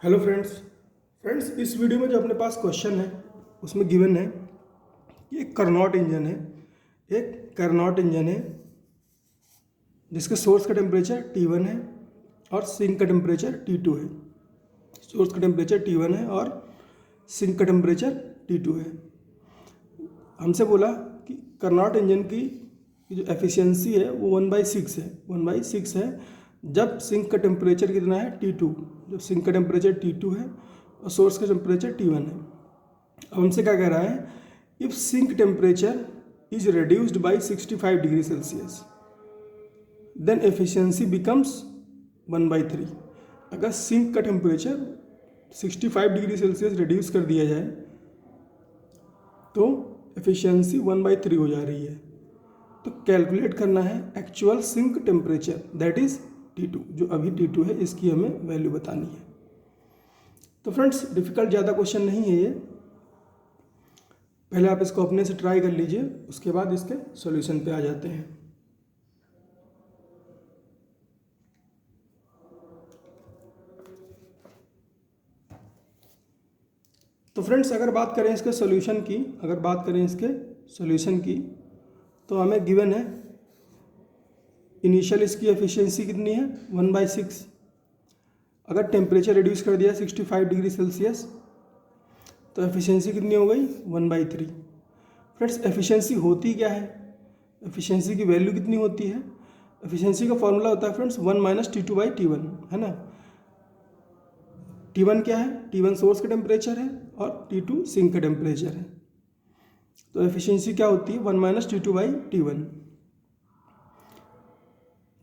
Hello friends इस video में जो अपने पास क्वेश्चन है उसमें गिवन है कि एक करनॉट इंजन है जिसके सोर्स का टेम्परेचर T1 है और सिंक का टेम्परेचर T2 है। सोर्स का टेम्परेचर T1 है और सिंक का टेम्परेचर T2 है। हमसे बोला कि करनॉट इंजन की जो एफिशिएंसी है वो 1/6 है 1/6 है जब सिंक का टेम्परेचर कितना है T2, जो सिंक का टेम्परेचर T2 है और सोर्स का टेम्परेचर T1 है। अब हमसे क्या कह रहा है, if sink temperature is reduced by 65 degree Celsius then efficiency becomes 1/3। अगर सिंक का टेम्परेचर 65 डिग्री सेल्सियस रिड्यूस कर दिया जाए तो एफिशिएंसी 1/3 हो जा रही है। तो कैलकुलेट करना है actual sink temperature that is T2, जो अभी T2 है, इसकी हमें वैल्यू बतानी है। तो फ्रेंड्स डिफ़िकल्ट ज़्यादा क्वेश्चन नहीं है ये, पहले आप इसको अपने से ट्राई कर लीजिए, उसके बाद इसके सॉल्यूशन पे आ जाते हैं। तो फ्रेंड्स अगर बात करें इसके सॉल्यूशन की तो हमें गिवन है इनिशियल इसकी एफिशिएंसी कितनी है 1/6। अगर टेम्परेचर रिड्यूस कर दिया 65 डिग्री सेल्सियस तो एफिशिएंसी कितनी हो गई 1/3। फ्रेंड्स एफिशिएंसी होती क्या है, एफिशिएंसी की वैल्यू कितनी होती है, एफिशिएंसी का फॉर्मूला होता है फ्रेंड्स 1 - T2/T1, है ना। T1 क्या है, T1 सोर्स का टेम्परेचर है और T2 सिंक का टेम्परेचर है। तो एफिशिएंसी क्या होती है 1 - T2/T1।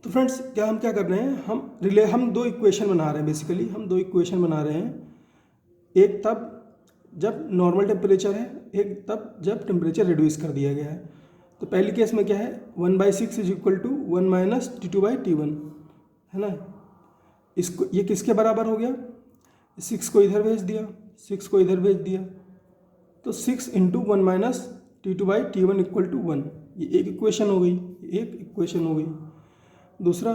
तो फ्रेंड्स हम क्या कर रहे हैं, हम दो इक्वेशन बना रहे हैं, बेसिकली हम दो इक्वेशन बना रहे हैं, एक तब जब नॉर्मल टेम्परेचर है, एक तब जब टेम्परेचर रिड्यूस कर दिया गया है। तो पहली केस में क्या है 1/6 इज इक्वल टू 1 - T2/T1, है ना। इसको ये किसके बराबर हो गया, 6 को इधर भेज दिया, 6 को इधर भेज दिया, तो 6 × 1 - T2/T1 इक्वल टू 1। ये एक इक्वेशन हो गई। दूसरा,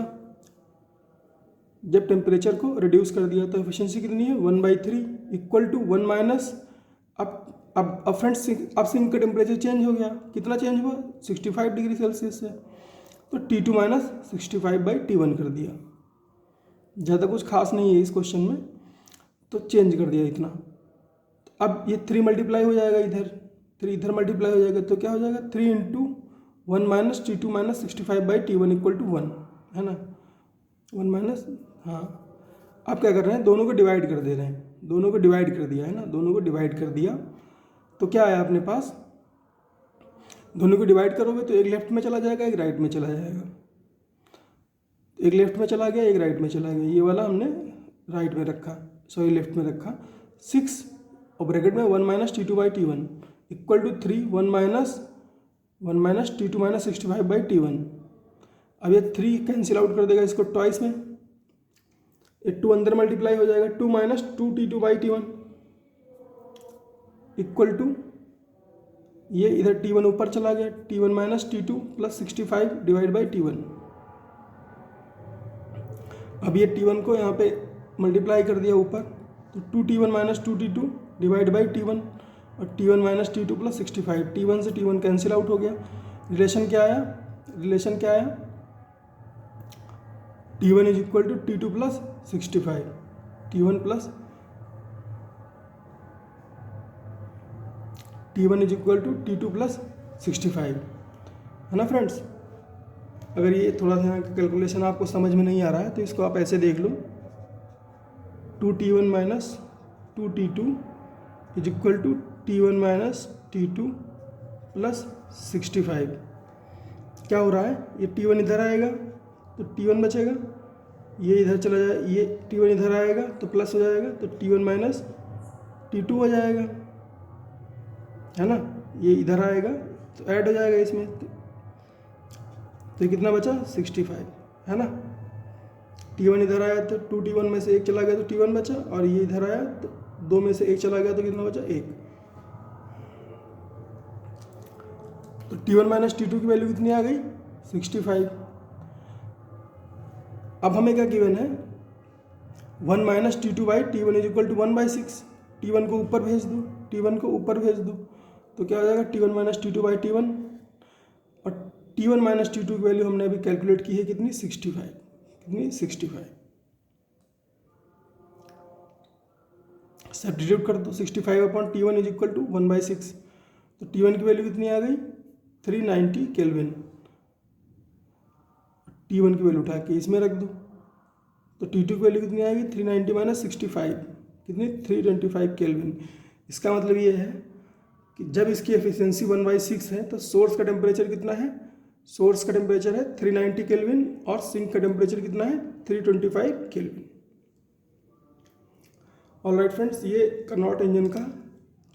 जब टेम्परेचर को रिड्यूस कर दिया तो एफिशिएंसी कितनी है 1/3 इक्वल टू 1 माइनस, अब फ्रेंड्स अब सिंक का टेम्परेचर चेंज हो गया, कितना चेंज हुआ 65 डिग्री सेल्सियस से, तो T2 - 65/T1 कर दिया। ज़्यादा कुछ खास नहीं है इस क्वेश्चन में, तो चेंज कर दिया इतना। तो अब ये 3 मल्टीप्लाई हो जाएगा, इधर मल्टीप्लाई हो जाएगा, तो क्या हो जाएगा 3 × 1 - T2 - 65/T1 इक्वल टू 1, है ना। 1 माइनस, हाँ। अब क्या कर रहे हैं, दोनों को डिवाइड कर दे रहे हैं, दोनों को डिवाइड कर दिया है ना, दोनों को डिवाइड कर दिया तो क्या आया अपने पास, दोनों को डिवाइड करोगे तो एक लेफ्ट में चला जाएगा, एक राइट में चला जाएगा, एक लेफ्ट में चला गया, एक राइट में चला गया। ये वाला हमने राइट में रखा, सॉरी लेफ्ट में रखा। 6 और ब्रैकेट में 1 - T2/T1 equal to 3 1 - T2 - 65/T1। अब ये 3 कैंसिल आउट कर देगा इसको ट्वाइस में, ये 2 अंदर मल्टीप्लाई हो जाएगा, 2 - 2T2/T1 इक्वल टू, ये इधर T1 ऊपर चला गया, T1 - T2 + 65 डिवाइड T1। अब ये T1 को यहाँ पे मल्टीप्लाई कर दिया ऊपर, तो 2T1 - 2T2 डिवाइड T1 और T1 - T2 + 65, T1 से T1 कैंसिल आउट हो गया। रिलेशन क्या आया, T1 is equal to T2 + 65, T1 is equal to T2 + 65, है ना फ्रेंड्स। अगर ये थोड़ा सा कैलकुलेशन आपको समझ में नहीं आ रहा है तो इसको आप ऐसे देख लो, 2T1 - 2T2 is equal to T1 - T2 + 65। क्या हो रहा है, ये T1 इधर आएगा तो T1 बचेगा, ये इधर चला जाए, ये T1 इधर आएगा तो प्लस हो जाएगा, तो T1 - T2 हो जाएगा, है ना। ये इधर आएगा तो ऐड हो जाएगा इसमें, तो ये कितना बचा 65, है ना। T1 इधर आया तो 2T1 में से एक चला गया तो T1 बचा, और ये इधर आया तो 2 में से एक चला गया तो कितना बचा 1। तो T1 - T2 की वैल्यू कितनी आ गई 65। अब हमें क्या गिवन है, 1 minus T two by T one is equal to 1/6। T1 को ऊपर भेज दो, T1 को ऊपर भेज दो, तो क्या हो जाएगा T1 minus T two by T1। और T1 माइनस T2 की वैल्यू हमने अभी कैलकुलेट की है कितनी, 65। कितनी, 65। सब्स्टिट्यूट कर दो, 65/T1 इज इक्वल टू 1/6। तो T1 की वैल्यू कितनी आ गई, 390 केल्विन। T1 की वैल्यू उठा के इसमें रख दो, तो T2 की वैल्यू कितनी आएगी, 390 माइनस 65, कितनी, 325 केल्विन। इसका मतलब ये है कि जब इसकी एफिशिएंसी 1/6 है तो सोर्स का टेम्परेचर कितना है, सोर्स का टेम्परेचर है 390 केल्विन और सिंक का टेम्परेचर कितना है, 325 केल्विन। ऑलराइट फ्रेंड्स, ये कार्नोट इंजन का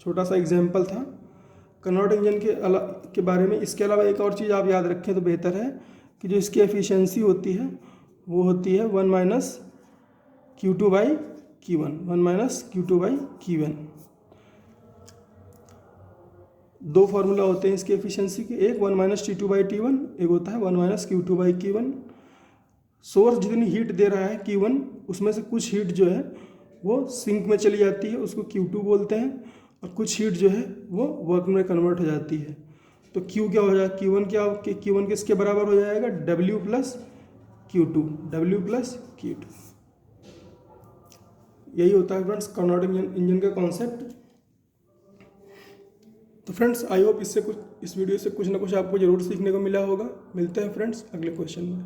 छोटा सा एग्जाम्पल था। कार्नोट इंजन के बारे में इसके अलावा एक और चीज़ आप याद रखें तो बेहतर है कि जो इसकी एफिशिएंसी होती है वो होती है 1 minus Q2 by Q1, 1 minus Q2 by Q1। दो फार्मूला होते हैं इसकी एफिशिएंसी के, एक 1 माइनस T2 बाई T1, एक होता है 1 minus Q2 by Q1। Source जितनी हीट दे रहा है Q1, उसमें से कुछ हीट जो है वो सिंक में चली जाती है, उसको Q2 बोलते हैं, और कुछ हीट जो है वो वर्क में कन्वर्ट हो जाती है। तो Q क्या हो जाएगा, Q1 किसके बराबर हो जाएगा, W plus Q2, W plus Q2। यही होता है फ्रेंड्स कार्नोट इंजन का कॉन्सेप्ट। तो फ्रेंड्स आई होप इस वीडियो से कुछ ना कुछ आपको जरूर सीखने को मिला होगा। मिलते हैं फ्रेंड्स अगले क्वेश्चन में।